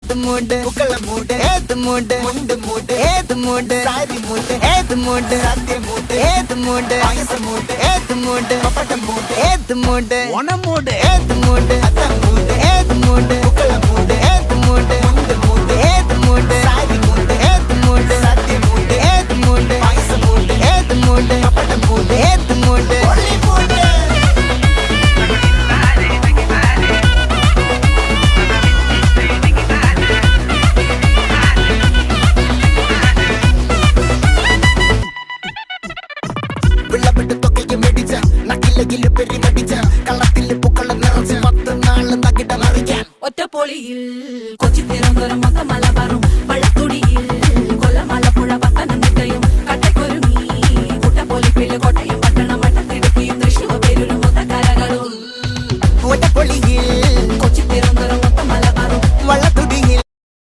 ഏത് മൂട് പുക്കള മൂട് ഏത് മൂട് മുണ്ട് മൂട് ഏത് മൂട് സാരി മൂട് ഏത് മൂട് സദ്യ മൂട് ഏത് മൂട് പായസ മൂട് ഏത് മൂട് പപ്പടം മൂട് ഏത് മൂട് ഓണം മൂട് ഏത് മൂട് അത്തം മൂട് ഏത് മൂട് പുക്കള മൂട് ഏത് മൂട് മുണ്ട് മൂട് ഏത് മൂട് സാരി മൂട് ഏത് മൂട് സദ്യ മൂട് ഏത് മൂട് പായസ മൂട് ഏത് മൂട് പപ്പടം മൂട് ഏത് മൂട് ഒളി മൂട് ഒറ്റപ്പൊളിയിൽ കൊച്ചി തിരുവനന്തപുരം മൊത്തം മലബാറും